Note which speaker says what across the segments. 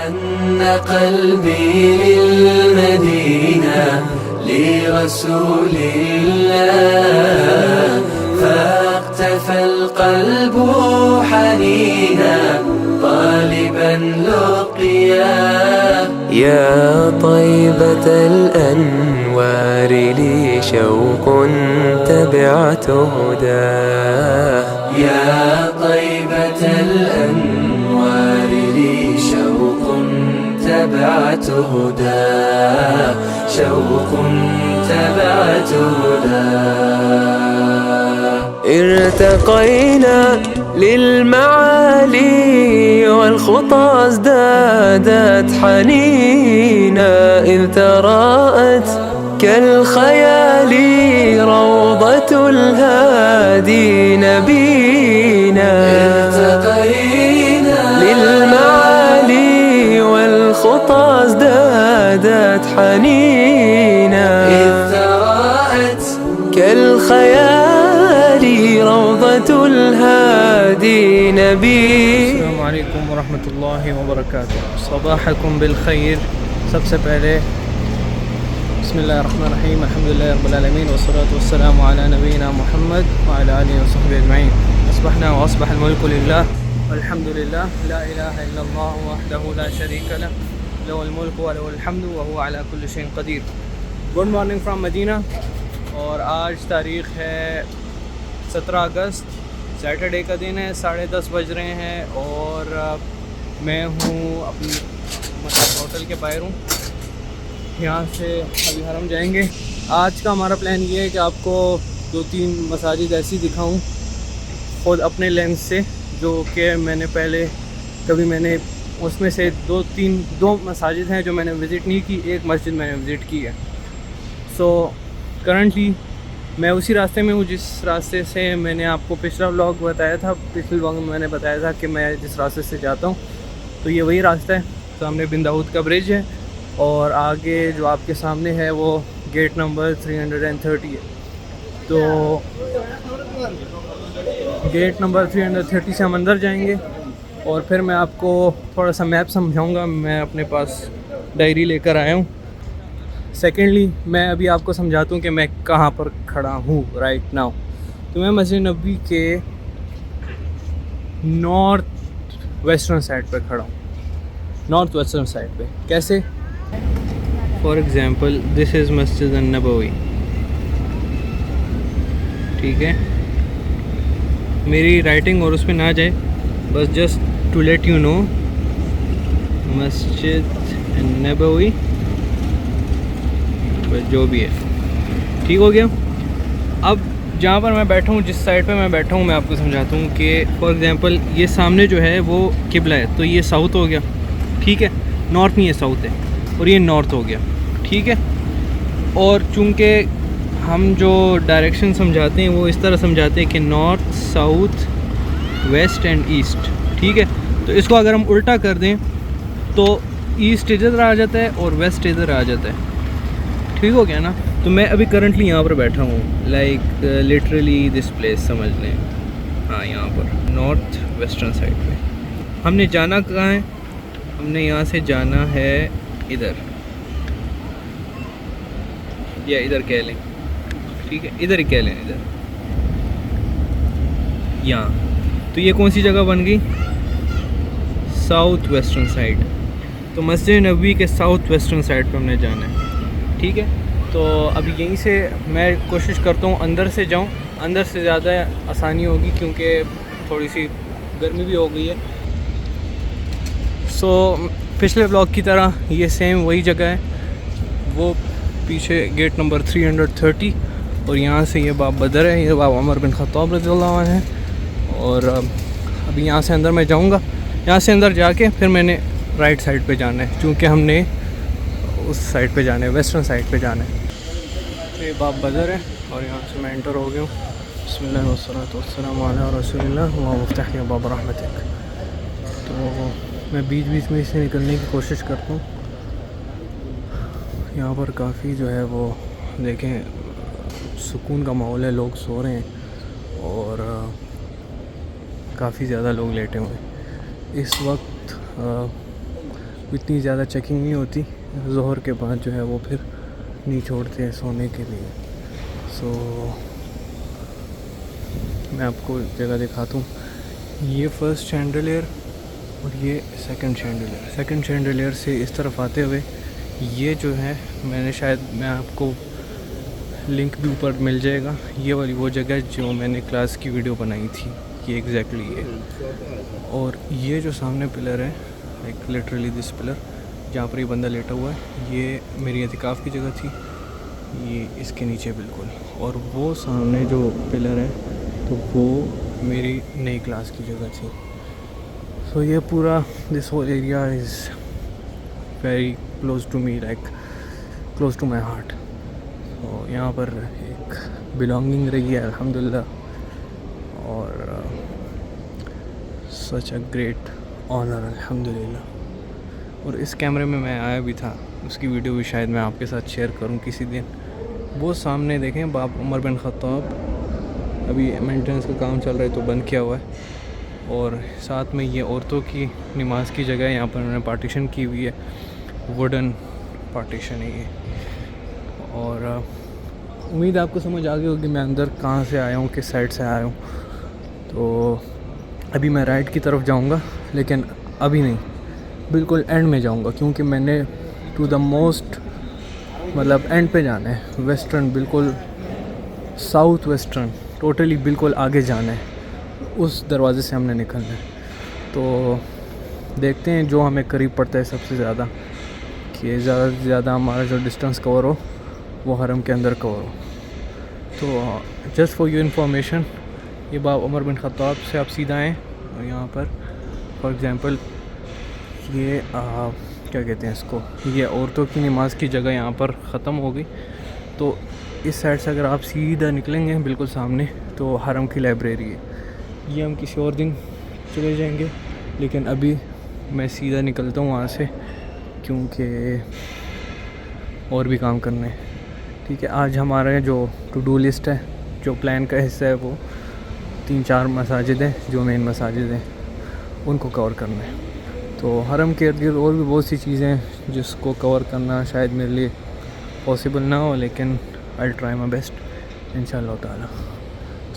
Speaker 1: حن قلبي للمدينة لرسول الله فاقتفى القلب حنينا طالبا لقياه. يا طيبة الأنوار لي شوق تبعت هداه. يا طيبة الأنوار لي شوق تبعت هداه. شوق تبعت هداه. ارتقينا للمعالي والخطى ازدادت حنينا إذ تراءت كالخيال روضة الهادي نبينا. ارتقينا للمعالي والخطى ازدادت حنينا إذ تراءت كالخيال روضة الهادي نبي.
Speaker 2: السلام علیکم ورحمۃ اللہ وبرکاتہ. صباحکم بالخیر. سب سے پہلے بسم اللہ الرحمن الرحیم الحمدللہ رب العالمین والصلاة والسلام علی نبینا محمد وعلی آلہ وصحبہ اجمعین. اصبحنا واصبح الملک للہ والحمدللہ لا الہ الا اللہ وحدہ لا شریک لہ لہ الملک وله الحمد وهو على كل شيء قدیر. گڈ مارننگ فرام مدینہ. اور آج تاریخ ہے 17 اگست، سیٹرڈے کا دن ہے. 10:30 بج رہے ہیں اور میں ہوں اپنی ہوٹل کے باہر ہوں. یہاں سے ابھی حرم جائیں گے. آج کا ہمارا پلان یہ ہے کہ آپ کو 2-3 مساجد ایسی دکھاؤں خود اپنے لینس سے، جو کہ میں نے پہلے کبھی میں نے اس میں سے دو مساجد ہیں جو میں نے وزٹ نہیں کی، ایک مسجد میں نے وزٹ کی ہے. سو کرنٹلی میں اسی راستے میں ہوں جس راستے سے میں نے آپ کو پچھلا ولاگ بتایا تھا. پچھلے ولاگ میں میں نے بتایا تھا کہ میں جس راستے سے جاتا ہوں تو یہ وہی راستہ ہے. سامنے بن داؤد کا برج ہے اور آگے جو آپ کے سامنے ہے وہ گیٹ نمبر 330 ہے. تو گیٹ نمبر 330 سے ہم اندر جائیں گے اور پھر میں آپ کو تھوڑا سا میپ سمجھاؤں گا. میں اپنے پاس ڈائری لے کر آیا ہوں. سیکنڈلی میں ابھی آپ کو سمجھاتا ہوں کہ میں کہاں پر کھڑا ہوں رائٹ ناؤ. تو میں مسجد نبوی کے نارتھ ویسٹرن سائڈ پہ کھڑا ہوں. نارتھ ویسٹرن سائڈ پہ کیسے؟ فار ایگزامپل دس از مسجد النبوی. ٹھیک ہے، میری رائٹنگ اور اس پہ نہ جائے، بس just to let you know. Masjid an-Nabawi جو بھی ہے، ٹھیک ہو گیا. اب جہاں پر میں بیٹھا ہوں، جس سائڈ پہ میں بیٹھا ہوں، میں آپ کو سمجھاتا ہوں کہ فار ایگزامپل یہ سامنے جو ہے وہ قبلہ ہے، تو یہ ساؤتھ ہو گیا. ٹھیک ہے، نارتھ نہیں ہے، ساؤتھ ہے، اور یہ نارتھ ہو گیا. ٹھیک ہے، اور چونکہ ہم جو ڈائریکشن سمجھاتے ہیں وہ اس طرح سمجھاتے ہیں کہ north, south, west and east. ٹھیک ہے، تو اس کو اگر ہم الٹا کر دیں تو ایسٹ ادھر آ جاتا ہے اور ویسٹ ادھر آ جاتا ہے. ٹھیک ہو گیا نا. تو میں ابھی کرنٹلی یہاں پر بیٹھا ہوں، لائک لٹرلی دس پلیس سمجھ لیں. ہاں، یہاں پر نارتھ ویسٹرن سائڈ پہ. ہم نے جانا کہاں ہے؟ ہم نے یہاں سے جانا ہے ادھر، یا ادھر کہہ لیں. ٹھیک ہے، ادھر ہی کہہ لیں، ادھر یہاں. تو یہ کون سی جگہ بن گئی؟ South western side. تو مسجد نبوی کے ساؤتھ ویسٹرن سائڈ پہ ہم نے جانا ہے. ٹھیک ہے، تو ابھی یہیں سے میں کوشش کرتا ہوں اندر سے جاؤں. اندر سے زیادہ آسانی ہوگی کیونکہ تھوڑی سی گرمی بھی ہو گئی ہے. سو پچھلے بلاگ کی طرح یہ سیم وہی جگہ ہے، وہ پیچھے گیٹ نمبر 330. اور یہاں سے یہ باب بدر ہے، یہ باب عمر بن خطاب رضی اللہ عنہ ہے. اور ابھی یہاں سے اندر میں جاؤں گا. یہاں سے اندر جا کے پھر میں نے رائٹ سائڈ پہ جانا ہے، چونکہ ہم نے اس سائڈ پہ جانا ہے، ویسٹرن سائڈ پہ جانا ہے. یہ باب بدر ہے اور یہاں سے میں انٹر ہو گیا ہوں. بسم اللہ والصلاۃ والسلام علی رسول اللہ وافتح لي باب رحمتک. تو میں بیچ میں سے نکلنے کی کوشش کرتا ہوں. یہاں پر کافی جو ہے وہ دیکھیں سکون کا ماحول ہے، لوگ سو رہے ہیں اور کافی زیادہ لوگ لیٹے ہوئے ہیں. اس وقت اتنی زیادہ چیکنگ نہیں ہوتی. ظہر کے بعد جو ہے وہ پھر نہیں چھوڑتے ہیں سونے کے لیے. سو میں آپ کو جگہ دکھاتا ہوں. یہ فرسٹ چینڈلیئر اور یہ سیکنڈ چینڈلیئر. سیکنڈ چینڈلیئر سے اس طرف آتے ہوئے یہ جو ہے میں آپ کو لنک بھی اوپر مل جائے گا. یہ والی وہ جگہ جو میں نے کلاس کی ویڈیو بنائی تھی, یہ ایگزیکٹلی یہ. اور یہ جو سامنے پلر ہے, لائک لٹرلی دس پلر جہاں پر یہ بندہ لیٹا ہوا ہے, یہ میری اعتکاف کی جگہ تھی. یہ اس کے نیچے بالکل. اور وہ سامنے جو پلر ہے تو وہ میری نئی کلاس کی جگہ تھی. سو یہ پورا this whole area is very close to me, like close to my heart. تو یہاں پر ایک بلانگنگ رہی ہے الحمدللہ, اور سچ اے گریٹ آنر الحمدللہ. اور اس کیمرے میں آیا بھی تھا, اس کی ویڈیو بھی شاید میں آپ کے ساتھ شیئر کروں کسی دن. وہ سامنے دیکھیں باب عمر بن خطاب, ابھی مینٹیننس کا کام چل رہا ہے تو بند کیا ہوا ہے. اور ساتھ میں یہ عورتوں کی نماز کی جگہ ہے, یہاں پر انہوں نے پارٹیشن کی ہوئی ہے, ووڈن پارٹیشن ہے یہ. اور امید آپ کو سمجھ آ گئی ہوگی میں اندر کہاں سے آیا ہوں, کس سائڈ سے آیا ہوں. تو ابھی میں رائٹ کی طرف جاؤں گا, لیکن ابھی نہیں, بالکل اینڈ میں جاؤں گا, کیونکہ میں نے ٹو دا موسٹ مطلب اینڈ پہ جانا ہے, ویسٹرن, بالکل ساؤتھ ویسٹرن, ٹوٹلی بالکل آگے جانا ہے. اس دروازے سے ہم نے نکلنا ہے. تو دیکھتے ہیں جو ہمیں قریب پڑتا ہے سب سے زیادہ, کہ زیادہ سے زیادہ ہمارا جو ڈسٹینس کور ہو وہ حرم کے اندر کور ہو. تو جسٹ فار یور انفارمیشن, یہ باب عمر بن خطاب سے آپ سیدھا آئیں, اور یہاں پر فار ایگزامپل یہ کیا کہتے ہیں اس کو, یہ عورتوں کی نماز کی جگہ یہاں پر ختم ہو گئی. تو اس سائڈ سے اگر آپ سیدھا نکلیں گے بالکل سامنے تو حرم کی لائبریری ہے. یہ ہم کسی اور دن چلے جائیں گے, لیکن ابھی میں سیدھا نکلتا ہوں وہاں سے, کیونکہ اور بھی کام کرنے ہیں. ٹھیک ہے, آج ہمارے جو ٹو ڈو لسٹ ہے, جو پلان کا حصہ ہے, وہ 3-4 مساجد ہیں جو مین مساجد ہیں, ان کو کور کرنا ہے. تو حرم کے ارد گرد اور بھی بہت سی چیزیں ہیں جس کو کور کرنا شاید میرے لیے پاسبل نہ ہو, لیکن آئی ٹرائی مائی بیسٹ انشاءاللہ تعالی.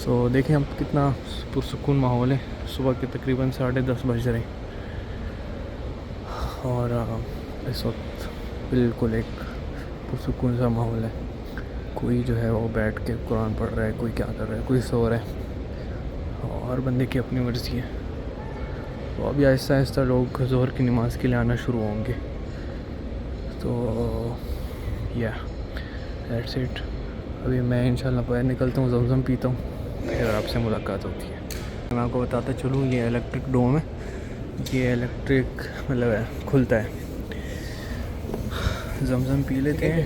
Speaker 2: سو دیکھیں اب کتنا پرسکون ماحول ہے. صبح کے تقریباً 10:30 بج رہے ہیں, اور اس وقت بالکل ایک پرسکون سا ماحول ہے. کوئی جو ہے وہ بیٹھ کے قرآن پڑھ رہا ہے, کوئی کیا کر رہا ہے, کوئی سو رہا ہے, اور بندے کی اپنی مرضی ہے. تو ابھی آہستہ آہستہ لوگ ظہر کی نماز کے لیے آنا شروع ہوں گے. تو یا دیٹس اٹ. ابھی میں انشاءاللہ باہر نکلتا ہوں, زمزم پیتا ہوں, پھر آپ سے ملاقات ہوتی ہے. میں آپ کو بتاتا چلوں, یہ الیکٹرک ڈوم ہے, یہ الیکٹرک مطلب ہے, کھلتا ہے. زمزم پی لیتے ہیں.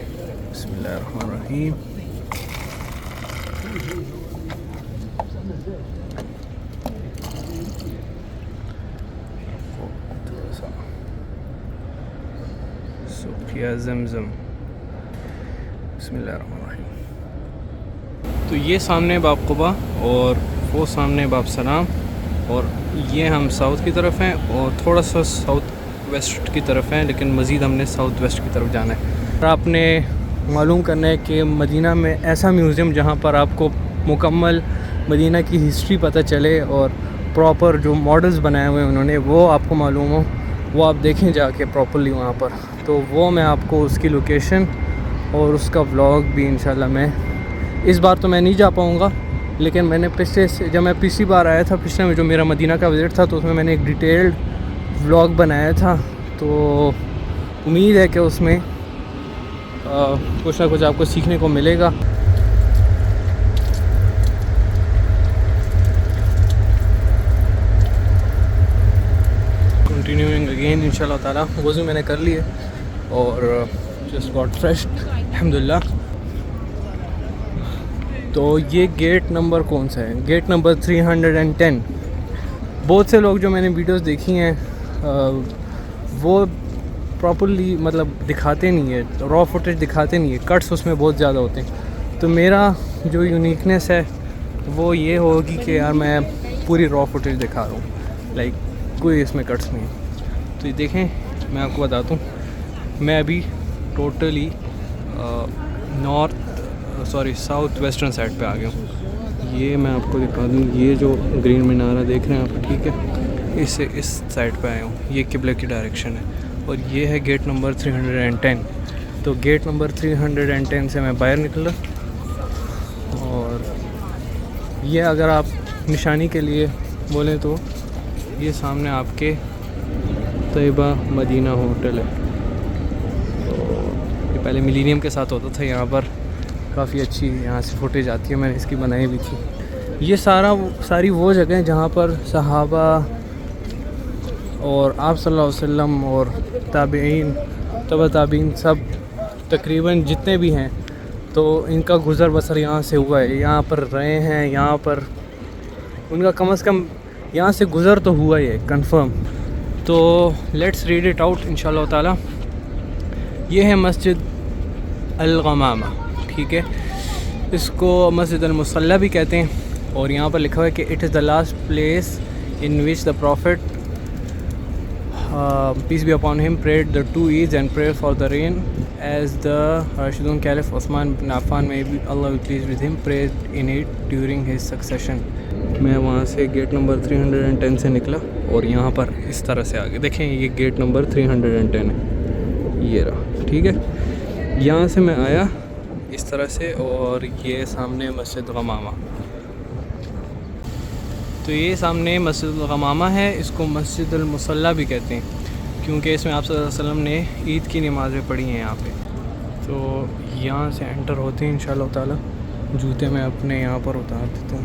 Speaker 2: بسم اللہ الرحمن الرحیم. صوفیہ زمزم. بسم اللہ الرحمن الرحیم. تو یہ سامنے باب قبا, اور وہ سامنے باب سلام, اور یہ ہم ساؤتھ کی طرف ہیں, اور تھوڑا سا ساؤتھ ویسٹ کی طرف ہیں, لیکن مزید ہم نے ساؤتھ ویسٹ کی طرف جانا ہے. اور آپ نے معلوم کرنا ہے کہ مدینہ میں ایسا میوزیم جہاں پر آپ کو مکمل مدینہ کی ہسٹری پتہ چلے, اور پراپر جو ماڈلز بنائے ہوئے ہیں انہوں نے وہ آپ کو معلوم ہو, وہ آپ دیکھیں جا کے پراپرلی وہاں پر. تو وہ میں آپ کو اس کی لوکیشن اور اس کا ولاگ بھی انشاءاللہ میں اس بار تو میں نہیں جا پاؤں گا, لیکن میں نے جب میں پچھلی بار آیا تھا, پچھلے میں جو میرا مدینہ کا وزٹ تھا, تو اس میں نے ایک ڈیٹیلڈ ولاگ بنایا تھا. تو امید ہے کہ اس میں کچھ نہ کچھ آپ کو سیکھنے کو ملے گا. کنٹینیوئنگ اگین انشاءاللہ تعالیٰ. وضو میں نے کر لی ہے اور جسٹ گاٹ فریش الحمدللہ. تو یہ گیٹ نمبر کون سا ہے؟ Gate number 310. بہت سے لوگ جو میں نے ویڈیوز دیکھی ہیں وہ پراپرلی مطلب دکھاتے نہیں ہے, را فوٹیج دکھاتے نہیں ہے, کٹس اس میں بہت زیادہ ہوتے ہیں. تو میرا جو یونیکنیس ہے وہ یہ ہوگی کہ یار میں پوری را فوٹیج دکھا رہا ہوں, لائک کوئی اس میں کٹس نہیں. تو یہ دیکھیں میں آپ کو بتاتا ہوں. میں ابھی ٹوٹلی ساؤتھ ویسٹرن سائڈ پہ آ گیا ہوں. یہ میں آپ کو دکھا دوں, یہ جو گرین مینارہ دیکھ رہے ہیں آپ, ٹھیک ہے, اس سائڈ پہ آیا ہوں. یہ قبلہ کی ڈائریکشن ہے, اور یہ ہے گیٹ نمبر 310. تو گیٹ نمبر 310 سے میں باہر نکلا, اور یہ اگر آپ نشانی کے لیے بولیں تو یہ سامنے آپ کے طیبہ مدینہ ہوٹل ہے. تو یہ پہلے ملینیم کے ساتھ ہوتا تھا یہاں پر, کافی اچھی یہاں سے فوٹیج آتی ہے, میں نے اس کی بنائی بھی تھی. یہ ساری وہ جگہیں جہاں پر صحابہ اور آپ صلی اللہ علیہ وسلم اور تابعین, تبع تابعین, سب تقریباً جتنے بھی ہیں, تو ان کا گزر بسر یہاں سے ہوا ہے, یہاں پر رہے ہیں, یہاں پر ان کا کم از کم یہاں سے گزر تو ہوا ہی ہے کنفرم. تو let's read it out in شاء اللہ تعالیٰ. یہ ہے مسجد الغمامہ, ٹھیک ہے, اس کو مسجد المصلی بھی کہتے ہیں, اور یہاں پر لکھا ہوا ہے کہ it is the last place in which the prophet peace be upon him prayed the 2 Eids and prayed for the rain, as the Rashidun Caliph Uthman bin Affan, may Allah be pleased with him, prayed in it during his succession. میں وہاں سے get number 310 سے نکلا, اور یہاں پر اس طرح سے آگے دیکھیں, یہ گیٹ نمبر 310 ہے, یہ رہا, ٹھیک ہے. یہاں سے میں آیا اس طرح سے, اور یہ سامنے مسجد غمامہ. تو یہ سامنے مسجد الغمامہ ہے, اس کو مسجد المصلی بھی کہتے ہیں, کیونکہ اس میں آپ صلی اللہ علیہ وسلم نے عید کی نمازیں پڑھی ہیں یہاں پہ. تو یہاں سے انٹر ہوتے ہیں ان شاء اللہ تعالیٰ. جوتے میں اپنے یہاں پر اتار دیتا ہوں.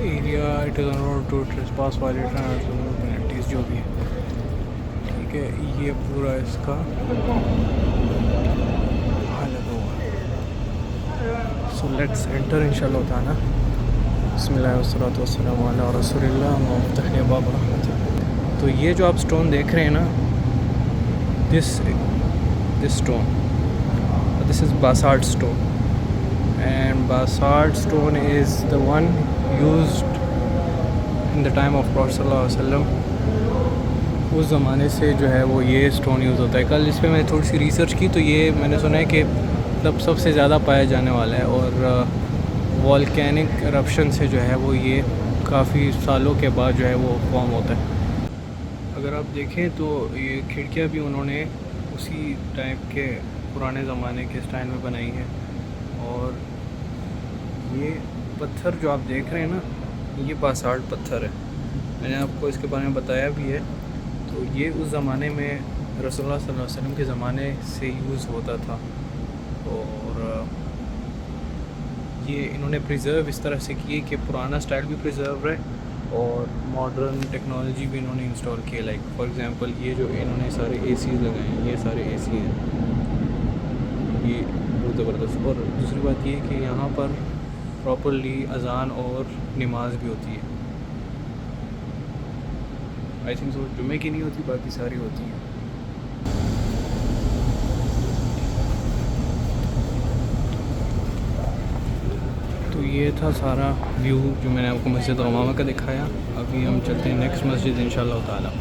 Speaker 2: Area it is on road to trespass violates جو بھی ہے, ٹھیک ہے. یہ پورا اس کا حالت ہوا. سو لیٹس انٹر ان شاء اللہ تعالیٰ. بسم اللہ والصلاۃ والسلام علی رسول اللہ مفتح باب رحمت. تو یہ جو آپ اسٹون دیکھ رہے ہیں نا, this stone, this is basalt stone, and basalt stone is the one used in the time of Prophet sallallahu alaihi wasallam. اس زمانے سے جو ہے وہ یہ اسٹون یوز ہوتا ہے. کل اس پہ میں تھوڑی سی ریسرچ کی, تو یہ میں نے سنا ہے کہ مطلب سب سے زیادہ پایا جانے والا ہے, اور والکینک eruption سے جو ہے وہ یہ کافی سالوں کے بعد جو ہے وہ فارم ہوتا ہے. اگر آپ دیکھیں تو یہ کھڑکیاں بھی انہوں نے اسی ٹائپ کے پرانے زمانے کے اسٹائل میں بنائی ہیں. اور یہ پتھر جو آپ دیکھ رہے ہیں نا, یہ باسالٹ پتھر ہے. میں نے آپ کو اس کے بارے میں بتایا بھی ہے. تو یہ اس زمانے میں رسول اللہ صلی اللہ علیہ وسلم کے زمانے سے یوز ہوتا تھا, اور یہ انہوں نے پریزرو اس طرح سے کی کہ پرانا سٹائل بھی پریزرو رہے, اور ماڈرن ٹیکنالوجی بھی انہوں نے انسٹال کی. لائک فار ایگزامپل یہ جو انہوں نے سارے اے سیز لگائے ہیں, یہ سارے اے سی ہیں, یہ بہت زبردست. اور دوسری بات یہ کہ یہاں پر پراپرلی اذان اور نماز بھی ہوتی ہے. آئی تھنک سو جمعے کی نہیں ہوتی, باقی ساری ہوتی ہیں. تو یہ تھا سارا ویو جو میں نے آپ کو مسجد غمامہ کا دکھایا. ابھی ہم چلتے ہیں نیکسٹ مسجد ان شاء اللہ تعالیٰ.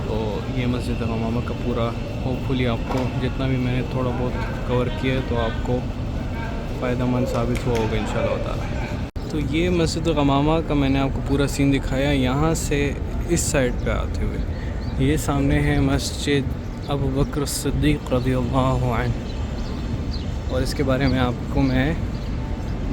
Speaker 2: تو یہ مسجد غمامہ کا پورا ہوپ فلی آپ کو جتنا بھی میں نے تھوڑا بہت کور کیا تو آپ کو فائدہ مند ثابت ہوا ہوگا ان شاء اللہ تعالیٰ. تو یہ مسجد غمامہ کا میں نے آپ کو پورا سین دکھایا. یہاں سے اس سائڈ پہ آتے ہوئے یہ سامنے ہے مسجد ابو بکر صدیق رضی اللہ عنہ, اور اس کے بارے میں آپ کو میں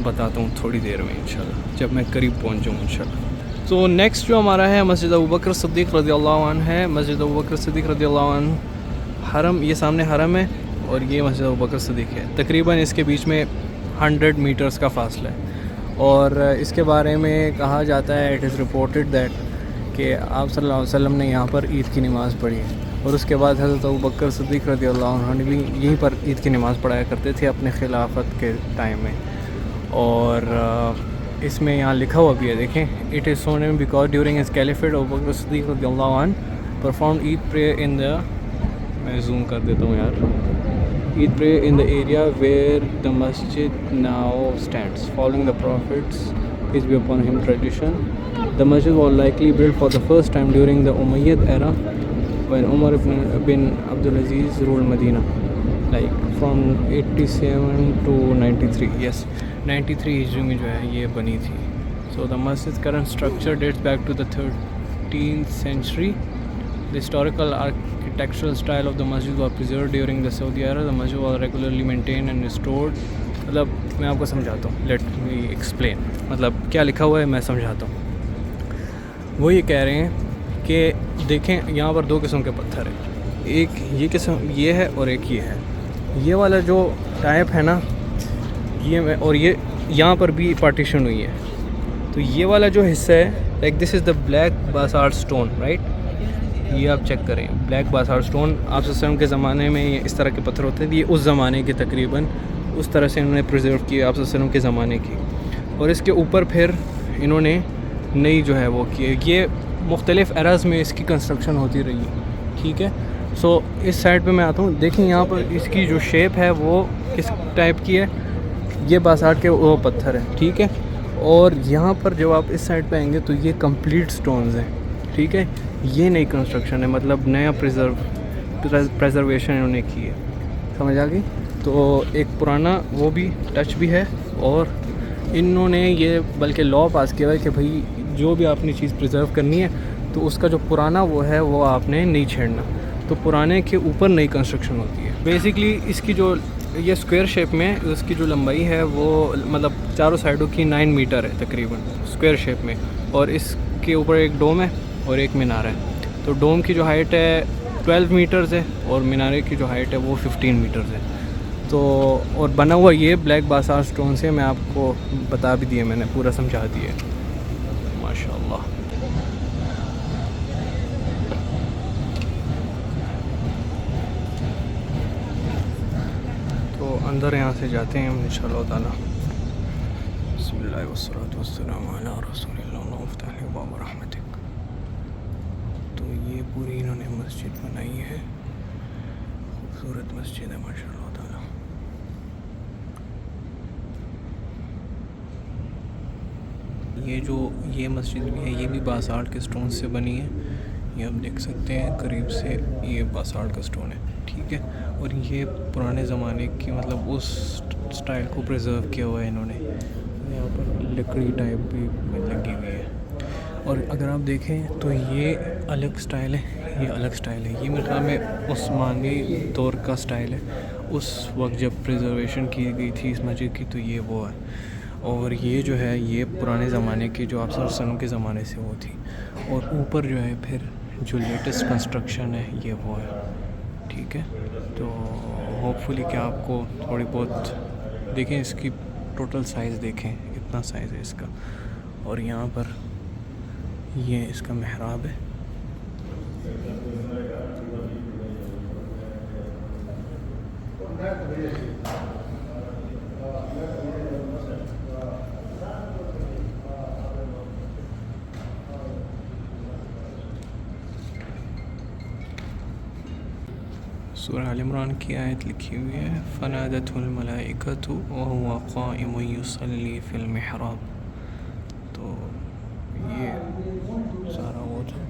Speaker 2: بتاتا ہوں تھوڑی دیر میں انشاءاللہ, جب میں قریب پہنچ جاؤں انشاءاللہ. تو نیکسٹ جو ہمارا ہے مسجد ابو بکر صدیق رضی اللہ عنہ ہے. مسجد ابو بکر صدیق رضی اللہ عنہ حرم, یہ سامنے حرم ہے, اور یہ مسجد ابو بکر صدیق ہے. تقریباً اس کے بیچ میں 100 میٹرز کا فاصلہ ہے. اور اس کے بارے میں کہا جاتا ہے, اٹ از رپورٹڈ دیٹ, کہ آپ صلی اللہ علیہ وسلم نے یہاں پر عید کی نماز پڑھی ہے, اور اس کے بعد حضرت ابو بکر صدیق رضی اللہ عنہ نے بھی یہیں پر عید کی نماز پڑھایا کرتے تھے اپنے خلافت کے ٹائم میں. اور اس میں یہاں لکھا ہوا بھی ہے, دیکھیں, it is so named because during his caliphate Abu Bakr Siddiq رضی اللہ عنہ پرفارم عید پریئر ان دا, میں زوم کر دیتا ہوں یار, Eid pray in the area where the masjid now stands, following the Prophet's peace be upon him tradition. The masjid was likely built for the first time during the Umayyad era when Umar bin Abdul Aziz ruled Medina, like from 87 to 93. Yes, 93 ہجری میں جو ہے یہ بنی تھی. So the masjid's current structure dates back to the 13th century. The historical architectural style of the masjid was preserved during the Saudi era. The masjid was regularly maintained and restored. مطلب میں آپ کو سمجھاتا ہوں, let me explain. مطلب کیا لکھا ہوا ہے میں سمجھاتا ہوں. وہ یہ کہہ رہے ہیں کہ دیکھیں یہاں پر 2 قسم کے پتھر ہیں. ایک یہ قسم یہ ہے اور ایک یہ ہے. یہ والا جو ٹائپ ہے نا یہ, اور یہ یہاں پر بھی پارٹیشن ہوئی ہے. تو یہ والا جو حصہ ہے like this is the black basalt stone right. یہ آپ چیک کریں بلیک باسالٹ اسٹون. آپ وسلم کے زمانے میں یہ اس طرح کے پتھر ہوتے ہیں. یہ اس زمانے کے تقریباً اس طرح سے انہوں نے پریزرو کیا آپ وسلم کے زمانے کی. اور اس کے اوپر پھر انہوں نے نئی جو ہے وہ کی. یہ مختلف ایراز میں اس کی کنسٹرکشن ہوتی رہی ہے. ٹھیک ہے. سو اس سائڈ پہ میں آتا ہوں. دیکھیں یہاں پر اس کی جو شیپ ہے وہ کس ٹائپ کی ہے. یہ باسالٹ کے وہ پتھر ہے. ٹھیک ہے. اور یہاں پر جب آپ اس سائڈ پہ آئیں گے تو یہ کمپلیٹ سٹونز ہیں. ٹھیک ہے. یہ نئی کنسٹرکشن ہے, مطلب نیا پریزرویشن انہوں نے کی ہے. سمجھ آ گئی. تو ایک پرانا وہ بھی ٹچ بھی ہے, اور انہوں نے یہ بلکہ لا پاس کیا ہے کہ بھائی جو بھی آپ نے چیز پریزرو کرنی ہے تو اس کا جو پرانا وہ ہے وہ آپ نے نہیں چھیڑنا. تو پرانے کے اوپر نئی کنسٹرکشن ہوتی ہے. بیسکلی اس کی جو یہ اسکوائر شیپ میں اس کی جو لمبائی ہے وہ مطلب چاروں سائڈوں کی 9 میٹر ہے تقریباً اسکوائر شیپ میں. اور اس کے اوپر ایک ڈوم ہے اور ایک مینار ہے. تو ڈوم کی جو ہائٹ ہے 12 میٹرز ہے اور مینارے کی جو ہائٹ ہے وہ 15 میٹرز ہے. تو اور بنا ہوا یہ بلیک باسالٹ اسٹون سے. میں آپ کو بتا بھی دیا, میں نے پورا سمجھا دیا ماشاء اللہ. تو اندر یہاں سے جاتے ہیں ہم انشاءاللہ تعالیٰ. بسم اللہ والصلاۃ والسلام علی رسول اللہ اللہم افتح لی باب رحمتک. تو یہ پوری انہوں نے مسجد بنائی ہے. خوبصورت مسجد ہے ماشاء اللہ تعالیٰ. یہ مسجد بھی ہے, یہ بھی باسالٹ کے سٹون سے بنی ہے. یہ آپ دیکھ سکتے ہیں قریب سے, یہ باسالٹ کا سٹون ہے. ٹھیک ہے. اور یہ پرانے زمانے کی مطلب اس سٹائل کو پریزرو کیا ہوا ہے انہوں نے. یہاں پر لکڑی ٹائپ بھی لگی ہوئی ہے. اور اگر آپ دیکھیں تو یہ الگ سٹائل ہے, یہ الگ سٹائل ہے. یہ میرے خیال میں عثمانی دور کا سٹائل ہے. اس وقت جب پریزرویشن کی گئی تھی اس مسجد کی تو یہ وہ ہے. اور یہ جو ہے یہ پرانے زمانے کی جو آپ سنوں کے زمانے سے وہ تھی. اور اوپر جو ہے پھر جو لیٹسٹ کنسٹرکشن ہے یہ وہ ہے. ٹھیک ہے. تو ہوپ فلی کہ آپ کو تھوڑی بہت دیکھیں اس کی ٹوٹل سائز دیکھیں, اتنا سائز ہے اس کا. اور یہاں پر یہ اس کا محراب ہے. سورہ آل عمران کی آیت لکھی ہوئی ہے فنادته الملائکۃ وهو قائم یصلی فی المحراب. تو یہ سارا وہ تھا.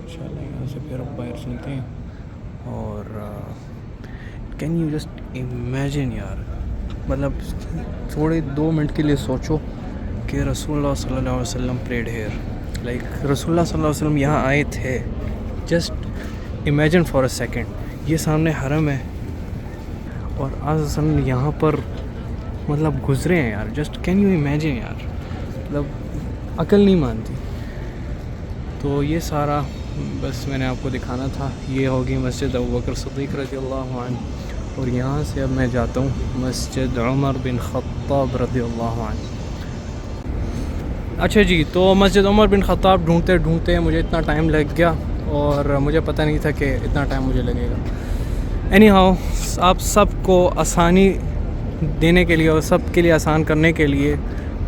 Speaker 2: انشاءاللہ یہاں سے پھر اب باہر چلتے ہیں. اور کین یو جسٹ امیجن یار, مطلب تھوڑے 2 منٹ کے لیے سوچو کہ رسول اللہ صلی اللہ علیہ وسلم پریڈ ہیئر, لائک رسول اللہ صلی اللہ علیہ وسلم یہاں آئے تھے. Just imagine for a second. یہ سامنے حرم ہے اور آج یہاں پر مطلب گزرے ہیں یار. جسٹ کین یو امیجن یار, مطلب عقل نہیں مانتی. تو یہ سارا بس میں نے آپ کو دکھانا تھا. یہ ہوگی مسجد ابوبکر صدیق رضی اللہ عنہ. اور یہاں سے اب میں جاتا ہوں مسجد عمر بن خطاب رضی اللہ عنہ. اچھا جی, تو مسجد عمر بن خطاب ڈھونڈتے ڈھونڈتے مجھے اتنا ٹائم لگ گیا اور مجھے پتہ نہیں تھا کہ اتنا ٹائم مجھے لگے گا. اینی ہاؤ, آپ سب کو آسانی دینے کے لیے اور سب کے لیے آسان کرنے کے لیے,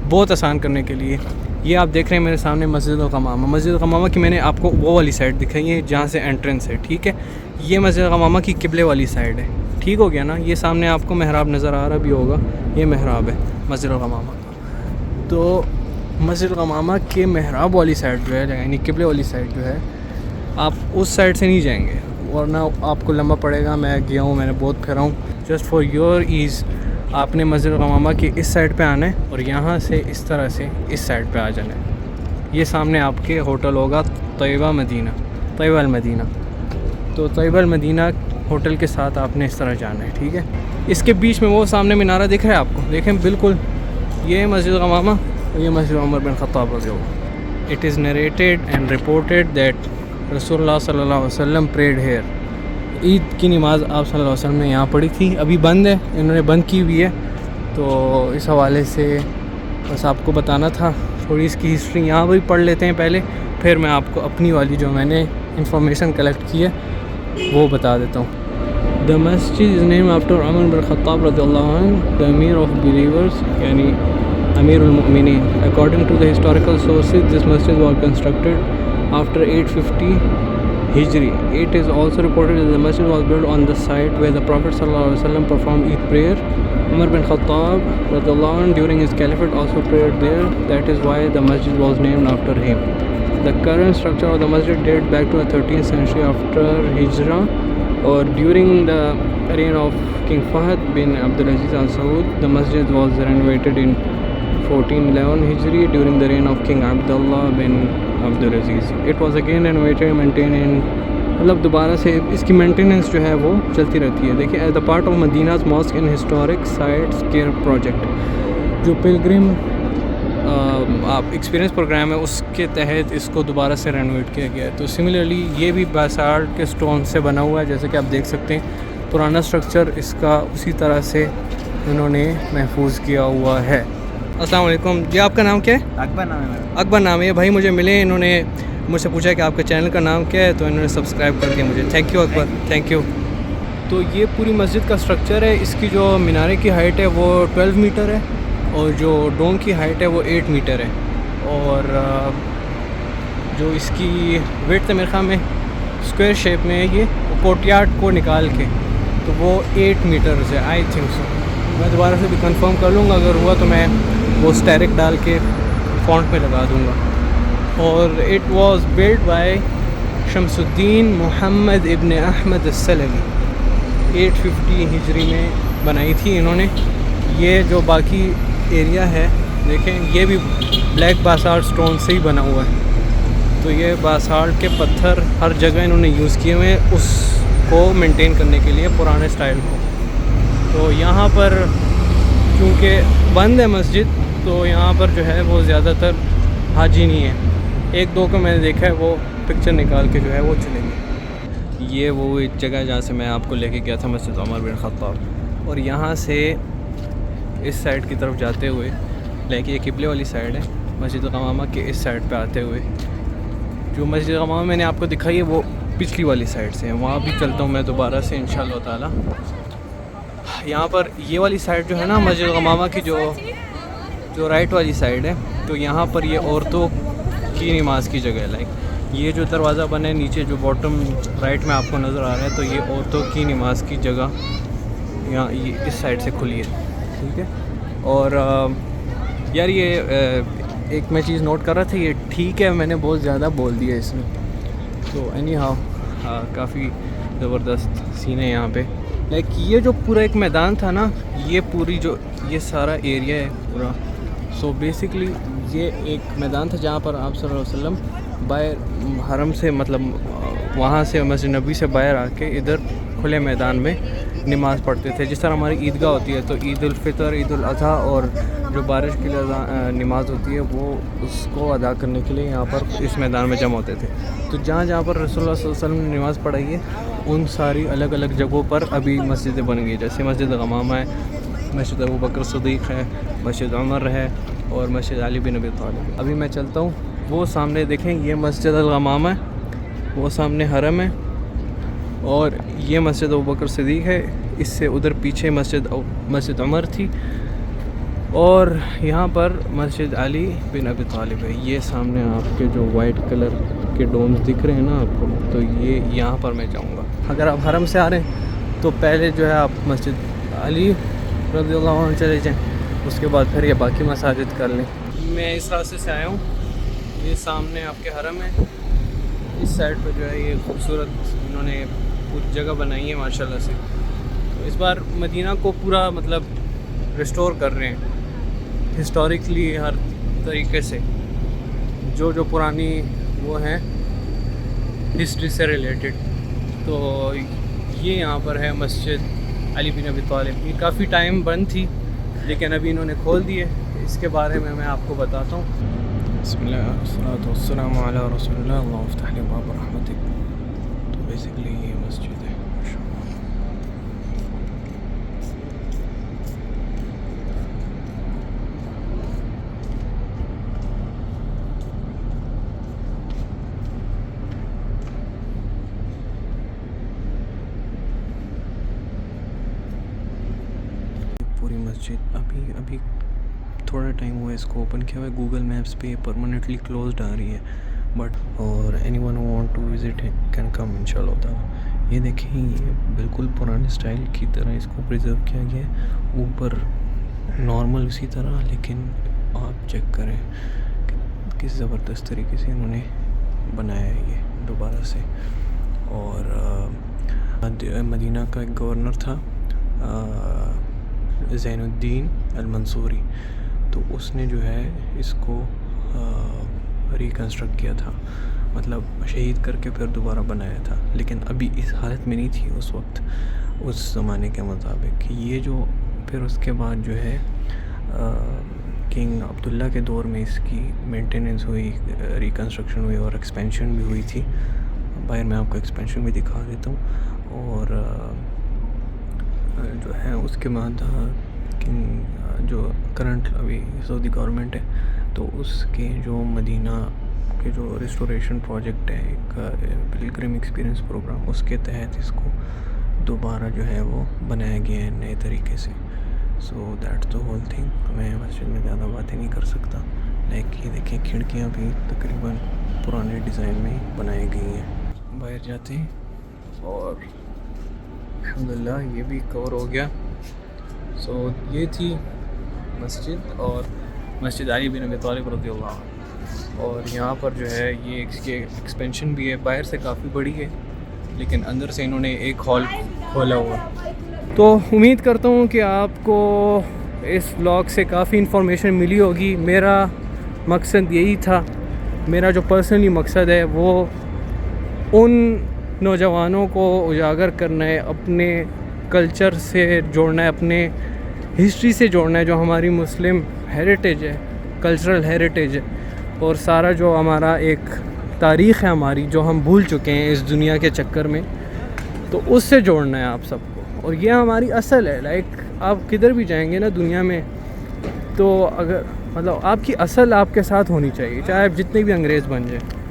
Speaker 2: بہت آسان کرنے کے لیے, یہ آپ دیکھ رہے ہیں میرے سامنے مسجد الغمامہ. مسجد الغمامہ کی میں نے آپ کو وہ والی سائڈ دکھائی ہے جہاں سے انٹرنس ہے. ٹھیک ہے. یہ مسجد الغمامہ کی قبلے والی سائڈ ہے. ٹھیک ہو گیا نا. یہ سامنے آپ کو محراب نظر آ رہا بھی ہوگا, یہ محراب ہے مسجد الغمامہ کا. تو مسجد الغمامہ کے محراب والی سائڈ جو ہے, یعنی قبلے والی سائڈ جو ہے, آپ اس سائڈ سے نہیں جائیں گے ورنہ آپ کو لمبا پڑے گا. میں گیا ہوں, میں نے بہت پھرا ہوں. جسٹ فار یور ایز آپ نے مسجد الغمامہ کی اس سائڈ پہ آنا ہے اور یہاں سے اس طرح سے اس سائڈ پہ آ جانا ہے. یہ سامنے آپ کے ہوٹل ہوگا طیبہ مدینہ, طیبہ المدینہ. تو طیبہ المدینہ ہوٹل کے ساتھ آپ نے اس طرح جانا ہے, ٹھیک ہے. اس کے بیچ میں وہ سامنے مینارہ دکھ رہا ہے آپ کو, دیکھیں بالکل یہ مسجد الغمامہ اور یہ مسجد عمر بن خطاب رضی اللہ. It is narrated and reported that رسول اللہ صلی اللہ علیہ وسلم پریڈ ہیئر. عید کی نماز آپ صلی اللہ علیہ وسلم نے یہاں پڑھی تھی. ابھی بند ہے, انہوں نے بند کی ہوئی ہے. تو اس حوالے سے بس آپ کو بتانا تھا. تھوڑی اس کی ہسٹری یہاں بھی پڑھ لیتے ہیں پہلے, پھر میں آپ کو اپنی والی جو میں نے انفارمیشن کلیکٹ کی ہے وہ بتا دیتا ہوں. The masjid is named after Umar bin Khattab radiallahu anhu, the Amir of believers, yani Amir al-Mu'mineen. According to the historical sources, this masjid was constructed after 850 Hijri. It is also reported that the masjid was built on the site where the Prophet sallallahu alaihi wasallam performed Eid prayer. Umar bin Khattab radiallahu anhu during his caliphate also prayed there. That is why the masjid was named after him. The current structure of the masjid dates back to the 13th century after Hijrah, or during the reign of King Fahd bin Abdulaziz Al Saud. The masjid was renovated in 1411 Hijri during the reign of King Abdullah bin Abdulaziz. It was again renovated and maintained in, مطلب دوبارہ سے اس کی maintenance جو ہے وہ چلتی رہتی ہے. دیکھیں as the part of Madinah's mosque and historic sites care project, جو پلگرم آپ ایکسپیرینس پروگرام ہے اس کے تحت اس کو دوبارہ سے رینوویٹ کیا گیا ہے. تو سملرلی یہ بھی بیسالٹ کے سٹون سے بنا ہوا ہے, جیسے کہ آپ دیکھ سکتے ہیں. پرانا سٹرکچر اس کا اسی طرح سے انہوں نے محفوظ کیا ہوا ہے. السلام علیکم جی, آپ کا نام کیا ہے؟
Speaker 3: اکبر نام ہے میرا.
Speaker 2: اکبر نام ہے. یہ بھائی مجھے ملے, انہوں نے مجھ سے پوچھا کہ آپ کے چینل کا نام کیا ہے, تو انہوں نے سبسکرائب کر دیا مجھے. Thank you Akbar, thank you. تو یہ پوری مسجد کا سٹرکچر ہے. اس کی جو مینارے کی ہائٹ ہے وہ 12 میٹر ہے اور جو ڈوم کی ہائٹ ہے وہ 8 میٹر ہے. اور جو اس کی ویڈتھ ہے میرے خیال میں اسکوائر شیپ میں ہے, یہ کوٹیاٹ کو نکال کے تو وہ 8 میٹرز ہے آئی تھنک سو. میں دوبارہ سے بھی کنفرم کر لوں گا, اگر ہوا تو میں وہ اسٹیرک ڈال کے فونٹ پہ لگا دوں گا. اور اٹ واز بلڈ بائی شمس الدین محمد ابن احمد السلمی. 850 ہجری میں بنائی تھی انہوں نے. یہ جو باقی ایریا ہے دیکھیں, یہ بھی بلیک باسالٹ سٹون سے ہی بنا ہوا ہے. تو یہ باسالٹ کے پتھر ہر جگہ انہوں نے یوز کیے ہوئے ہیں اس کو مینٹین کرنے کے لیے, پرانے سٹائل کو. تو یہاں پر چونکہ بند ہے مسجد, تو یہاں پر جو ہے وہ زیادہ تر حاجی نہیں ہے. ایک دو کو میں نے دیکھا ہے وہ پکچر نکال کے جو ہے وہ چلیں گے. یہ وہ ایک جگہ جہاں سے میں آپ کو لے کے گیا تھا, مسجد عمر بن خطاب. اور یہاں سے اس سائڈ کی طرف جاتے ہوئے, لائک یہ قبلے والی سائڈ ہے, مسجد الغمامہ کے اس سائڈ پہ آتے ہوئے جو مسجد الغمامہ میں نے آپ کو دکھائی ہے وہ پچھلی والی سائڈ سے ہے. وہاں بھی چلتا ہوں میں دوبارہ سے انشاءاللہ تعالی. یہاں پر یہ والی سائڈ جو ہے نا مسجد الغمامہ کی, جو رائٹ والی سائڈ ہے, تو یہاں پر یہ عورتوں کی نماز کی جگہ ہے. لائک یہ جو دروازہ بنا ہے نیچے جو باٹم رائٹ میں آپ کو نظر آ رہا ہے, تو یہ عورتوں کی نماز کی جگہ یہاں اس سائڈ سے کھلی ہے, ٹھیک ہے. اور یار یہ ایک میں چیز نوٹ کر رہا تھا, یہ ٹھیک ہے میں نے بہت زیادہ بول دیا اس میں. تو اینی ہاؤ کافی زبردست سین ہے یہاں پہ. لائک یہ جو پورا ایک میدان تھا نا, یہ پوری جو یہ سارا ایریا ہے پورا, سو بیسکلی یہ ایک میدان تھا جہاں پر آپ صلی اللہ علیہ وسلم باہر حرم سے, مطلب وہاں سے مسجد نبی سے باہر آ کے ادھر کھلے میدان میں نماز پڑھتے تھے. جس طرح ہماری عیدگاہ ہوتی ہے, تو عید الفطر, عید الاضحیٰ اور جو بارش کی نماز ہوتی ہے وہ اس کو ادا کرنے کے لیے یہاں پر اس میدان میں جمع ہوتے تھے. تو جہاں جہاں پر رسول اللہ صلی اللہ علیہ وسلم نے نماز پڑھائی ہے ان ساری الگ الگ جگہوں پر ابھی مسجدیں بن گئی. جیسے مسجد غمامہ ہے, مسجد ابوبکر صدیق ہے, مسجد عمر ہے, اور مسجد علی بن ابی طالب. ابھی میں چلتا ہوں, وہ سامنے دیکھیں یہ مسجد الغمامہ ہے, وہ سامنے حرم ہے, اور یہ مسجد ابوبکر صدیق ہے. اس سے ادھر پیچھے مسجد عمر تھی, اور یہاں پر مسجد علی بن ابی طالب ہے. یہ سامنے آپ کے جو وائٹ کلر کے ڈومز دکھ رہے ہیں نا آپ کو, تو یہ یہاں پر میں جاؤں گا. اگر آپ حرم سے آ رہے ہیں تو پہلے جو ہے آپ مسجد علی رضی اللہ عنہ چلے جائیں، اس کے بعد پھر یہ باقی مساجد کر لیں۔ میں اس راستے سے آیا ہوں، یہ سامنے آپ کے حرم ہے، اس سائڈ پہ جو ہے یہ خوبصورت انہوں نے کچھ جگہ بنائی ہے ماشاءاللہ سے۔ تو اس بار مدینہ کو پورا مطلب ریسٹور کر رہے ہیں ہسٹوریکلی ہر طریقے سے، جو پرانی وہ ہیں ہسٹری سے ریلیٹڈ۔ تو یہ یہاں پر ہے مسجد علی بن ابی طالب، یہ کافی ٹائم بند تھی لیکن ابھی انہوں نے کھول دی ہے، اس کے بارے میں آپ کو بتاتا ہوں۔ بسم اللہ والصلاۃ والسلام علی رسول اللہ، اللہم افتح لی ابواب رحمتک۔ تو بیسیکلی یہ مسجد ہے پوری مسجد۔ ابھی تھوڑا ٹائم ہوا اس کو اوپن کیا ہوا ہے، گوگل میپس پہ پرماننٹلی کلوزڈ آ رہی ہے بٹ، اور anyone who want to visit can come ان شاء اللہ تعالیٰ۔ یہ دیکھیں یہ بالکل پرانے اسٹائل کی طرح اس کو پریزرو کیا گیا ہے، اوپر نارمل اسی طرح، لیکن آپ چیک کریں کس زبردست طریقے سے انہوں نے بنایا ہے یہ دوبارہ سے۔ اور مدینہ کا ایک گورنر تھا زین الدین المنصوری، تو اس نے جو ہے اس کو ریکنسٹرکٹ کیا تھا، مطلب شہید کر کے پھر دوبارہ بنایا تھا، لیکن ابھی اس حالت میں نہیں تھی اس وقت اس زمانے کے مطابق۔ یہ جو پھر اس کے بعد جو ہے کنگ عبداللہ کے دور میں اس کی مینٹیننس ہوئی، ریکنسٹرکشن ہوئی اور ایکسپینشن بھی ہوئی تھی۔ باہر میں آپ کو ایکسپینشن بھی دکھا دیتا ہوں۔ اور جو ہے اس کے بعد جو کرنٹ ابھی سعودی گورنمنٹ ہے تو اس کے جو مدینہ کے جو ریسٹوریشن پروجیکٹ ہے، ایک پلگرم ایکسپیرینس پروگرام، اس کے تحت اس کو دوبارہ جو ہے وہ بنایا گیا ہے نئے طریقے سے۔ So that's the whole thing. میں مسجد میں زیادہ باتیں نہیں کر سکتا، لیکن یہ دیکھیں کھڑکیاں بھی تقریباً پرانے ڈیزائن میں بنائی گئی ہیں۔ باہر جاتے ہیں اور الحمدللہ یہ بھی کور ہو گیا۔ سو یہ تھی مسجد، اور مسجد علی بن ابی طالب رضی اللہ عنہ۔ اور یہاں پر جو ہے یہ اس کے ایکسپینشن بھی ہے، باہر سے کافی بڑی ہے لیکن اندر سے انہوں نے ایک ہال کھولا ہوا۔ تو امید کرتا ہوں کہ آپ کو اس ولاگ سے کافی انفارمیشن ملی ہوگی۔ میرا مقصد یہی تھا، میرا جو پرسنلی مقصد ہے وہ ان نوجوانوں کو اجاگر کرنا ہے، اپنے کلچر سے جوڑنا ہے، اپنے ہسٹری سے جوڑنا ہے، جو ہماری مسلم ہیریٹیج ہے، کلچرل ہیریٹیج ہے، اور سارا جو ہمارا ایک تاریخ ہے ہماری، جو ہم بھول چکے ہیں اس دنیا کے چکر میں، تو اس سے جوڑنا ہے آپ سب کو۔ اور یہ ہماری اصل ہے، لائک آپ کدھر بھی جائیں گے نا دنیا میں، تو اگر مطلب آپ کی اصل آپ کے ساتھ ہونی چاہیے، چاہے آپ جتنے بھی انگریز بن جائیں۔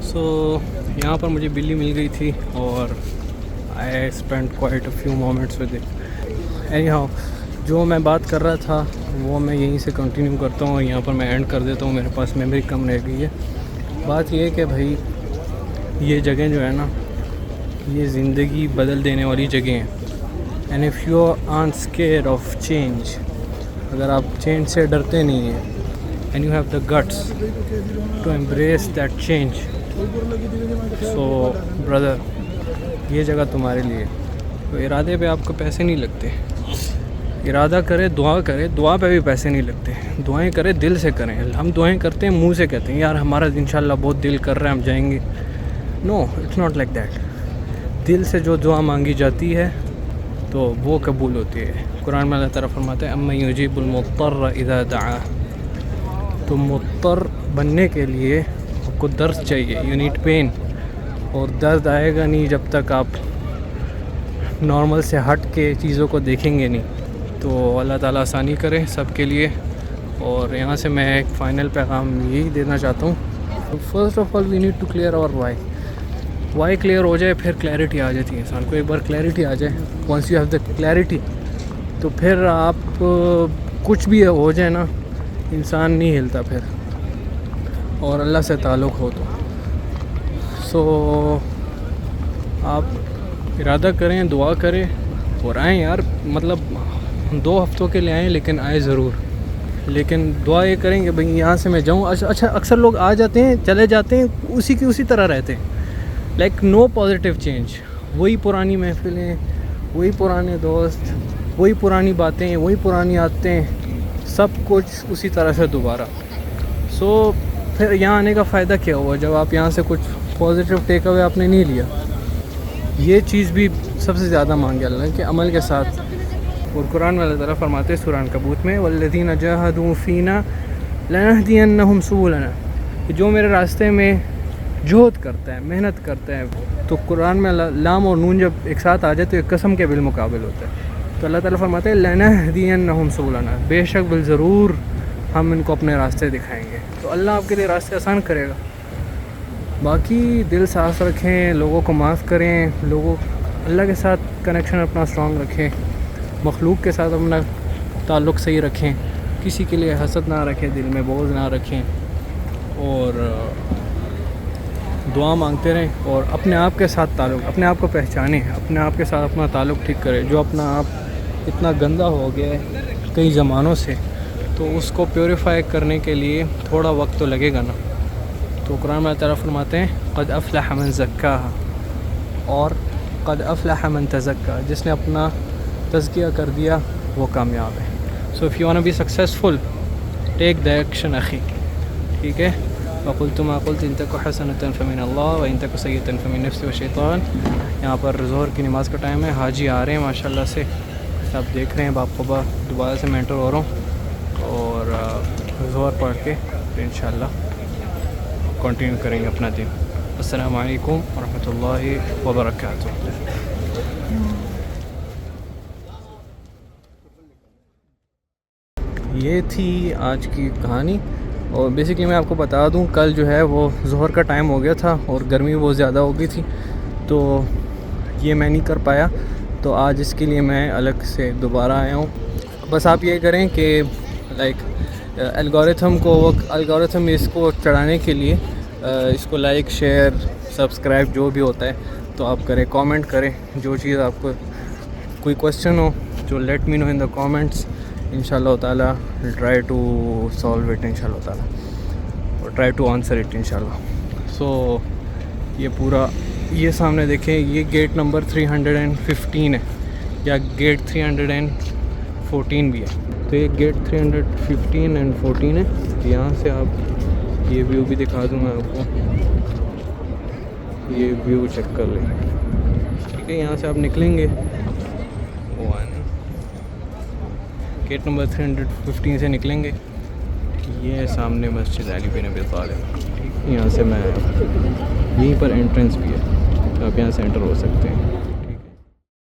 Speaker 2: سو یہاں پر مجھے بلی مل گئی تھی اور I spend quite a few moments with it. Any how, جو میں بات کر رہا تھا وہ میں یہیں سے کنٹینیو کرتا ہوں، اور یہاں پر میں اینڈ کر دیتا ہوں، میرے پاس میموری کم رہ گئی ہے۔ بات یہ ہے کہ بھائی یہ جگہ جو ہے نا، یہ زندگی بدل دینے والی جگہ ہیں۔ And if you aren't scared of change, اگر آپ چینج سے ڈرتے نہیں ہیں، and you have the guts to embrace that change, so brother یہ جگہ تمہارے لیے۔ تو ارادے پہ آپ کو پیسے نہیں لگتے، ارادہ کرے، دعا کرے، دعا پہ بھی پیسے نہیں لگتے، دعائیں کرے دل سے کریں۔ ہم دعائیں کرتے ہیں، منہ سے کہتے ہیں یار ہمارا انشاءاللہ بہت دل کر رہا ہے ہم جائیں گے، نو اٹس ناٹ لائک دیٹ۔ دل سے جو دعا مانگی جاتی ہے تو وہ قبول ہوتی ہے. قرآن میں اللہ تعالیٰ فرماتے ہیں اَمَّن يُجِيبُ الْمُضْطَرَّ إِذَا دَعَاهُ. تو مضطر بننے کے لیے آپ کو درد چاہیے, یو نیڈ پین, اور درد آئے گا نہیں جب تک آپ نارمل سے ہٹ کے چیزوں کو دیکھیں گے نہیں. تو اللہ تعالیٰ آسانی کرے سب کے لیے. اور یہاں سے میں ایک فائنل پیغام یہی دینا چاہتا ہوں, first of all we need to clear our why clear ہو جائے, پھر کلیئرٹی آ جاتی ہے انسان کو. ایک بار کلیئرٹی آ جائے, once you have the clarity, تو پھر آپ کچھ بھی ہو جائے نا, انسان نہیں ہلتا پھر, اور اللہ سے تعلق ہو تو. سو آپ ارادہ کریں, دعا کریں اور آئیں یار. مطلب 2 ہفتوں کے لیے آئیں لیکن آئیں ضرور. لیکن دعا یہ کریں کہ بھئی یہاں سے میں جاؤں. اچھا اکثر لوگ آ جاتے ہیں, چلے جاتے ہیں, اسی طرح رہتے ہیں, لائک نو پازیٹیو چینج. وہی پرانی محفلیں, وہی پرانے دوست, وہی پرانی باتیں, وہی پرانی عادتیں, سب کچھ اسی طرح سے دوبارہ. سو پھر یہاں آنے کا فائدہ کیا ہوا جب آپ یہاں سے کچھ پازیٹیو ٹیک اوے آپ نے نہیں لیا. یہ چیز بھی سب سے زیادہ مانگے اللہ کہ عمل کے ساتھ. اور قرآن میں اللہ تعالیٰ فرماتے ہیں سورہ عنکبوت میں والذین جاہدوا فینا لنہدینہم سبلنا, کہ جو میرے راستے میں جہد کرتا ہے, محنت کرتا ہے. تو قرآن میں لام اور نون جب ایک ساتھ آ جائے تو ایک قسم کے بالمقابل ہوتا ہے. تو اللہ تعالیٰ فرماتے ہیں لنہدینہم سبلنا, بے شک بالضرور ہم ان کو اپنے راستے دکھائیں گے. تو اللہ آپ کے لیے راستے آسان کرے گا. باقی دل صاف رکھیں, لوگوں کو معاف کریں, اللہ کے ساتھ کنیکشن اپنا اسٹرانگ رکھیں, مخلوق کے ساتھ اپنا تعلق صحیح رکھیں, کسی کے لیے حسد نہ رکھیں, دل میں بوجھ نہ رکھیں, اور دعا مانگتے رہیں. اور اپنے آپ کے ساتھ تعلق, اپنے آپ کو پہچانیں, اپنے آپ کے ساتھ اپنا تعلق ٹھیک کریں. جو اپنا آپ اتنا گندا ہو گیا ہے کئی زمانوں سے, تو اس کو پیوریفائی کرنے کے لیے تھوڑا وقت تو لگے گا نا. تو قرآن میں تعالیٰ فرماتے ہیں قد افلح من زکاہا اور قد افلح من تزکا, جس نے اپنا تزکیہ کر دیا وہ کامیاب ہے. So if you want to be successful take the action اخی, ٹھیک ہے. وقلت ما قلت ان تک حسنۃ فمن اللہ وان تک سیئۃ فمن نفس والشیطان. یہاں پر ظہر کی نماز کا ٹائم ہے, حاجی آ رہے ہیں ماشاء اللہ سے, آپ دیکھ رہے ہیں. باپ خبا دوبارہ سے میں انٹر ہو رہا ہوں, اور ظہر پڑھ کے انشاءاللہ کنٹینیو کریں گے اپنا دن. السلام علیکم ورحمۃ اللہ وبرکاتہ. یہ تھی آج کی کہانی. اور بیسکلی میں آپ کو بتا دوں, کل جو ہے وہ ظہر کا ٹائم ہو گیا تھا اور گرمی بہت زیادہ ہو گئی تھی, تو یہ میں نہیں کر پایا. تو آج اس کے لیے میں الگ سے دوبارہ آیا ہوں. بس آپ یہ کریں کہ لائک الگورتھم اس کو چڑھانے کے لیے اس کو لائک, شیئر, سبسکرائب جو بھی ہوتا ہے تو آپ کریں, کامنٹ کریں. جو چیز آپ کو کوئی کویسچن ہو جو let me know in the comments. انشاءاللہ تعالیٰ ٹرائی ٹو سالو اٹ انشاءاللہ تعالیٰ, اور ٹرائی ٹو آنسر اٹ انشاءاللہ. سو یہ پورا یہ سامنے دیکھیں, یہ گیٹ نمبر 315 ہے یا گیٹ 314 بھی ہے. تو یہ گیٹ 315 اینڈ 14 ہے. یہاں سے آپ یہ ویو بھی دکھا دوں میں آپ کو, یہ ویو چیک کر لیں, ٹھیک ہے. یہاں سے آپ نکلیں گے, گیٹ نمبر 315 سے نکلیں گے. یہ سامنے مسجد علی بن ابی طالب, یہاں سے میں یہیں پر انٹرنس بھی ہے, آپ یہاں سے انٹر ہو سکتے ہیں.